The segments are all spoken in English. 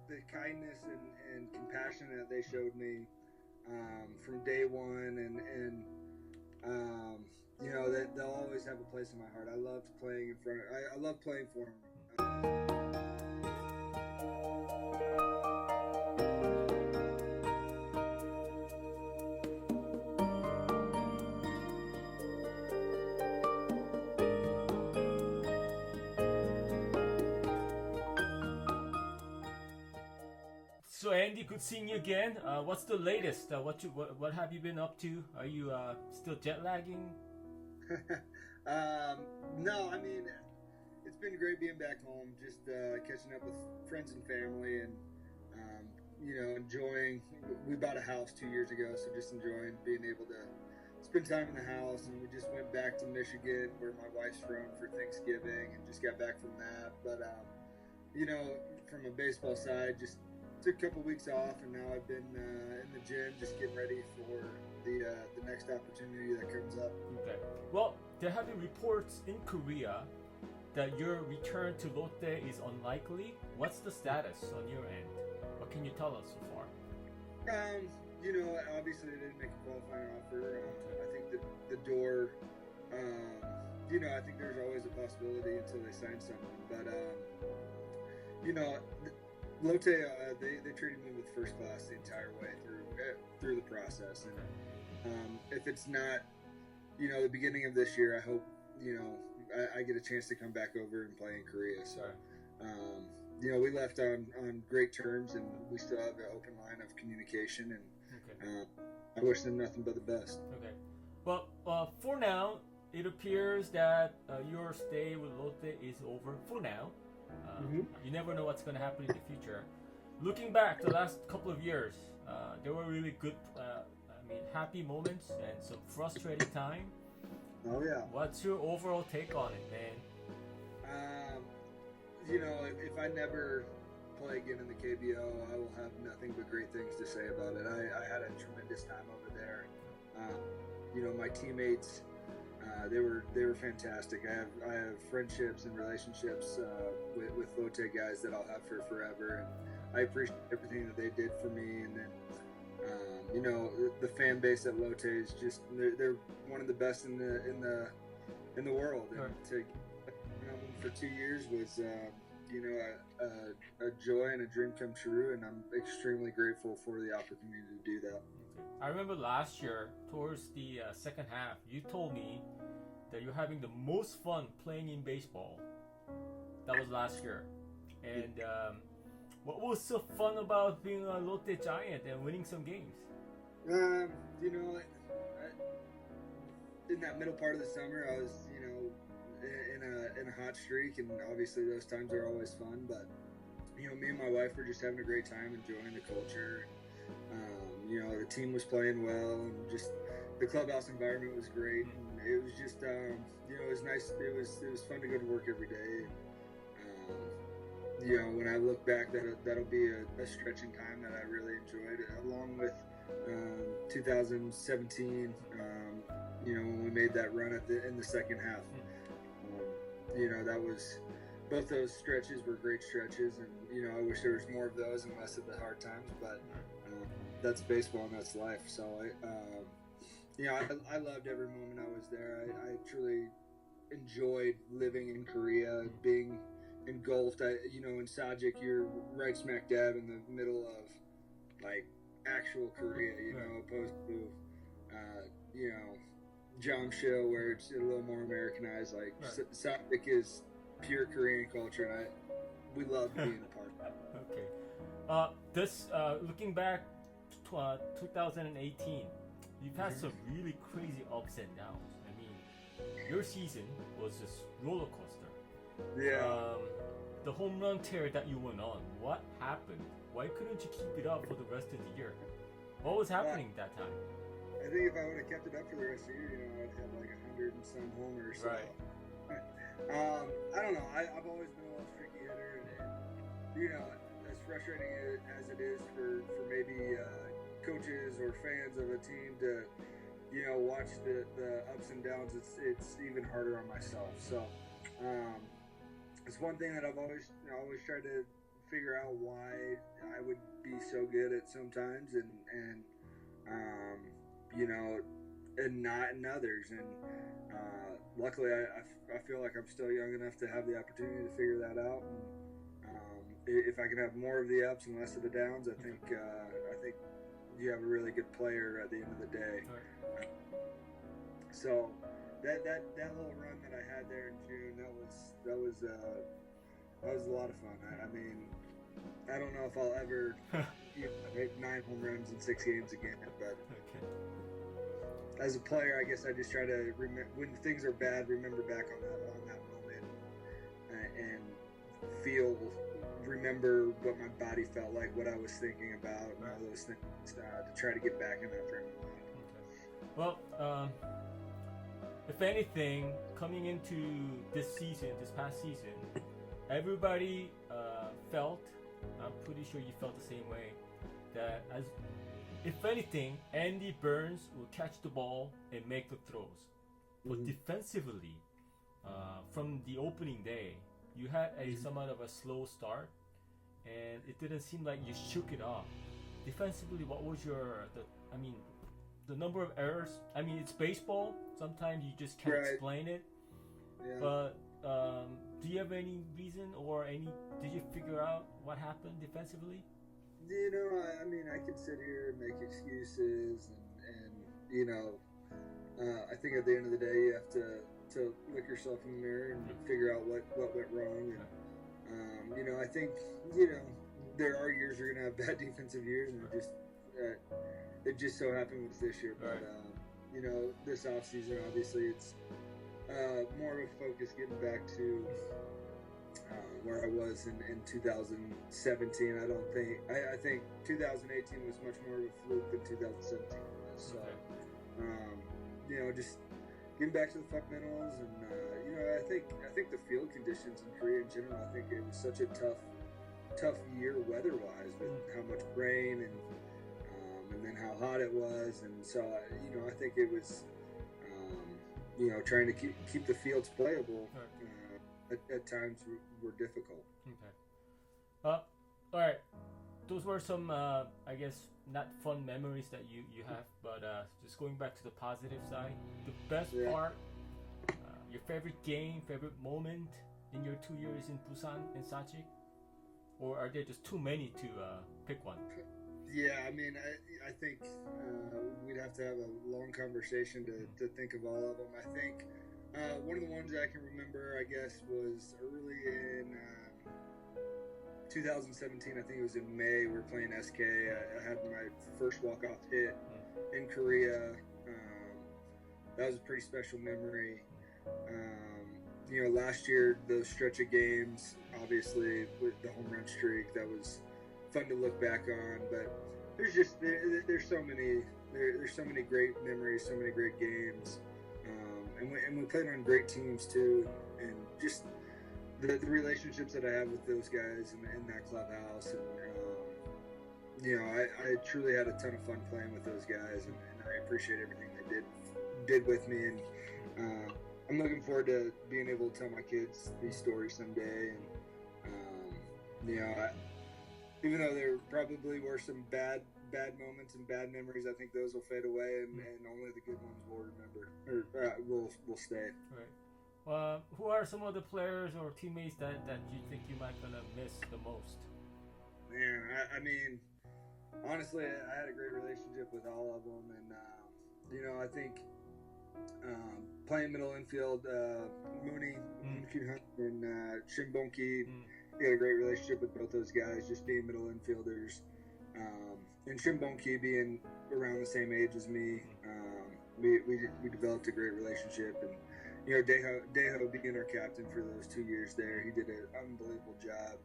the kindness and compassion that they showed me from day one, and you know, that they'll always have a place in my heart. I loved playing in front. I love playing for them. So Andy, good seeing you again. What's the latest? What have you been up to? Are you still jet lagging? No, I mean, it's been great being back home, just catching up with friends and family, and you know, enjoying. We bought a house 2 years ago, so just enjoying being able to spend time in the house. And we just went back to Michigan, where my wife's from, for Thanksgiving, and just got back from that. But you know, from a baseball side, just took a couple weeks off, and now I've been in the gym, just getting ready for the next opportunity that comes up. Okay. Well, there have been reports in Korea that your return to Lotte is unlikely. What's the status on your end? What can you tell us so far? You know, obviously they didn't make a qualifying offer. I think the door, you know, I think there's always a possibility until they sign something. But, you know, Lotte, they treated me with first class the entire way through the process. And if it's not, you know, the beginning of this year, I hope, you know, I get a chance to come back over and play in Korea. So, you know, we left on great terms, and we still have an open line of communication, and I wish them nothing but the best. Okay. Well, for now, it appears that your stay with Lotte is over for now. You never know what's going to happen in the future. Looking back the last couple of years, there were really good, happy moments and some frustrating time. Oh yeah. What's your overall take on it, man? You know, if I never play again in the KBO, I will have nothing but great things to say about it. I had a tremendous time over there. You know, my teammates, they were fantastic. I have friendships and relationships with Lotte guys that I'll have for forever, and I appreciate everything that they did for me. And then, you know, the fan base at Lotte is just they're one of the best in the world. And to for 2 years was you know, a joy and a dream come true, and I'm extremely grateful for the opportunity to do that. I remember last year, towards the second half, you told me that you're having the most fun playing in baseball. That was last year. And what was so fun about being a Lotte Giant and winning some games? You know, in that middle part of the summer, I was, you know, in a hot streak, and obviously those times are always fun. But you know, me and my wife were just having a great time, enjoying the culture. You know, the team was playing well, and just the clubhouse environment was great. And it was just, you know, it was nice. It was fun to go to work every day. You know, when I look back, that'll be a stretch in time that I really enjoyed, along with 2017. You know, when we made that run in the second half. You know, that was, both those stretches were great stretches, and you know, I wish there was more of those and less of the hard times. But that's baseball and that's life. So you know, I loved every moment I was there. I truly enjoyed living in Korea, being engulfed. You know, in Sajik, you're right smack dab in the middle of like actual Korea. You know, opposed to you know, Jamshil, where it's a little more Americanized. Like Sajik is pure Korean culture, and we love being a part of that. Okay. This looking back, 2018, you've had some really crazy ups and downs. I mean, your season was just roller coaster. Yeah. The home run tear that you went on, what happened? Why couldn't you keep it up for the rest of the year? What was happening that time? I think if I would have kept it up for the rest of the year, you know, I'd have like 100 and some homers. So. Right. I don't know. I've always been a little streaky hitter, and you know, as frustrating as it is for maybe coaches or fans of a team to, you know, watch the ups and downs, it's even harder on myself. So it's one thing that I've always tried to figure out why I would be so good at sometimes, and you know, and not in others. And luckily, I feel like I'm still young enough to have the opportunity to figure that out. And if I can have more of the ups and less of the downs, I think you have a really good player at the end of the day. Right. So that little run that I had there in June, that was a lot of fun. I mean, I don't know if I'll ever hit 9 home runs in 6 games again, but as a player, I guess I just try to when things are bad, remember back on that moment and remember what my body felt like, what I was thinking about, and all those things to try to get back in that frame of mind. Well, if anything, coming into this past season, everybody felt, I'm pretty sure you felt the same way, that if anything, Andy Burns will catch the ball and make the throws. But defensively, from the opening day, you had somewhat of a slow start, and it didn't seem like you shook it off. Defensively, what was the number of errors? I mean, it's baseball. Sometimes you just can't explain it. Yeah. But do you have any reason did you figure out what happened defensively? You know, I mean, I could sit here and make excuses, and you know, I think at the end of the day, you have to look yourself in the mirror and figure out what went wrong. And you know, I think, you know, there are years you're gonna have bad defensive years, and it just so happened with this year. But you know, this off season, obviously, it's more of a focus getting back to where I was in 2017. I think 2018 was much more of a fluke than 2017 was. So, you know, just getting back to the fundamentals, and you know, I think the field conditions in Korea in general, I think it was such a tough year weather-wise, with how much rain and then how hot it was, and so you know, I think it was you know, trying to keep the fields playable at times were difficult. Okay. All right. Those were some I guess not fun memories that you have, but just going back to the positive side, the best part, your favorite game, favorite moment in your 2 years in Busan and Sachik, or are there just too many to pick one? Yeah, I mean, I think we'd have to have a long conversation to think of all of them. I think one of the ones I can remember, I guess, was early in 2017. I think it was in May. We were playing SK. I had my first walk-off hit in Korea. That was a pretty special memory. You know, last year, those stretch of games, obviously, with the home run streak, that was fun to look back on. But there's so many great memories, so many great games, and we played on great teams too, and just the relationships that I have with those guys in that clubhouse, and you know, I truly had a ton of fun playing with those guys, and I appreciate everything they did with me, and I'm looking forward to being able to tell my kids these stories someday, and you know, even though there probably were some bad moments and bad memories, I think those will fade away, and only the good ones will remember, or will stay. Right. Who are some of the players or teammates that you think you might gonna miss the most? Man, I mean, honestly, I had a great relationship with all of them, and you know, I think playing middle infield, Mooney, and Shin Bonki. We had a great relationship with both those guys, just being middle infielders. And Shin Bonki being around the same age as me, we developed a great relationship. And you know, Daeho being our captain for those 2 years there, he did an unbelievable job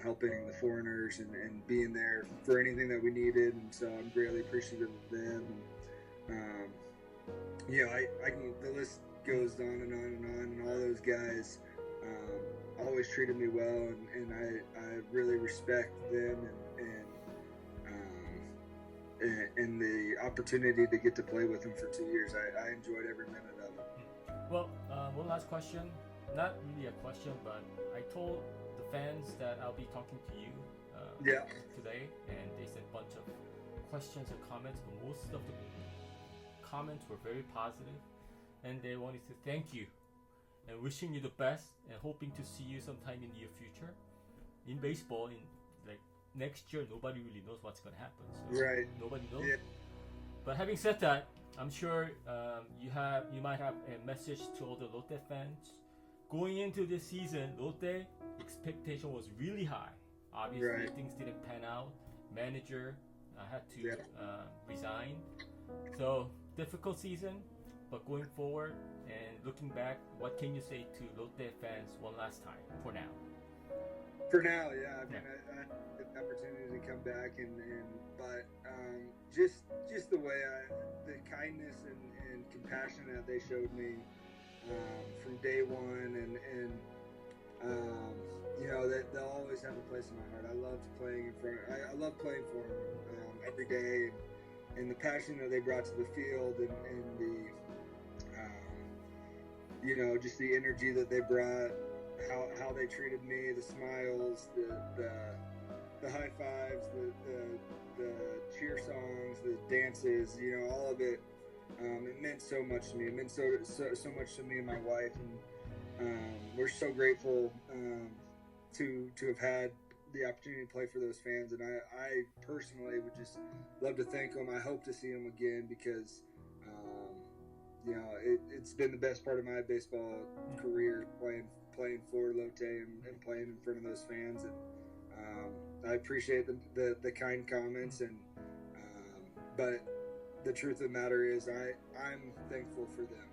helping the foreigners and being there for anything that we needed. And so I'm greatly appreciative of them. And, you know, the list goes on and on and on, and all those guys always treated me well, and I really respect them and the opportunity to get to play with them for 2 years. I enjoyed every minute of it. Well, one last question. Not really a question, but I told the fans that I'll be talking to you today, and they sent a bunch of questions and comments, but most of the comments were very positive, and they wanted to thank you and wishing you the best and hoping to see you sometime in the near future in baseball. In like next year, nobody really knows what's going to happen. So Right. nobody knows. Yeah. But having said that, I'm sure you might have a message to all the Lotte fans. Going into this season, Lotte expectation was really high. Obviously, Right. things didn't pan out. Manager had to resign. So difficult season, but going forward and looking back, what can you say to Lotte fans one last time for now? For now, yeah. I mean, I had the opportunity to come back, but just the way the kindness and compassion that they showed me from day one, and you know, that they'll always have a place in my heart. I loved playing in front. I love playing for them every day, and the passion that they brought to the field, and the you know, just the energy that they brought, how they treated me, the smiles, the high fives, the cheer songs, the dances, you know, all of it. It meant so much to me. It meant so much to me and my wife, and we're so grateful to have had the opportunity to play for those fans. And I personally would just love to thank them. I hope to see them again because you know, it's been the best part of my baseball career, playing for Lotte and playing in front of those fans. And I appreciate the kind comments, and but the truth of the matter is I'm thankful for them.